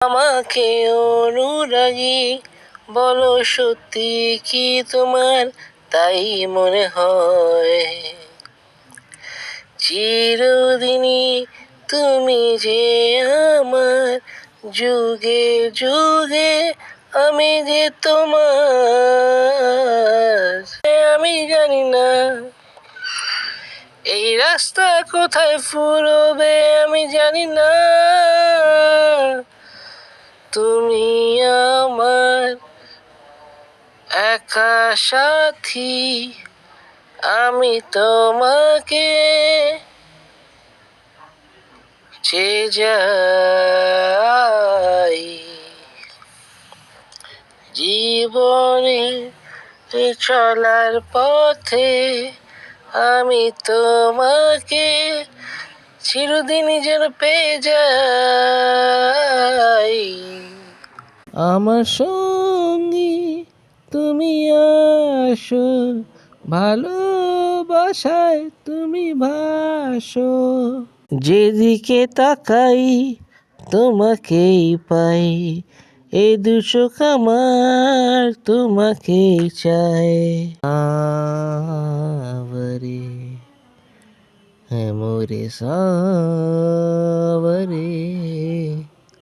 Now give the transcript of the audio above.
আমাকে অনুরাগী বলো, সত্যি কি তোমার তাই মনে হয়? চিরদিনই তুমি যে আমার, যুগে যুগে আমি যে তোমার। আমি জানি না এই রাস্তা কোথায় ফুরবে, আমি জানি না। তুমি আমার একা সাথী, আমি তোমাকে চেয়ে যাই। জীবনে এই চলার পথে আমি তোমাকে চিরদিনই যেন পেয়ে যাই। আমার সঙ্গী তুমি আসো, ভালোবাসায় তুমি ভাসো, যেদিকে তাকাই তোমাকেই পাই, এই দু চোখ আমার তোমাকেই চাই। আবারে হ্যাঁ মোরে সা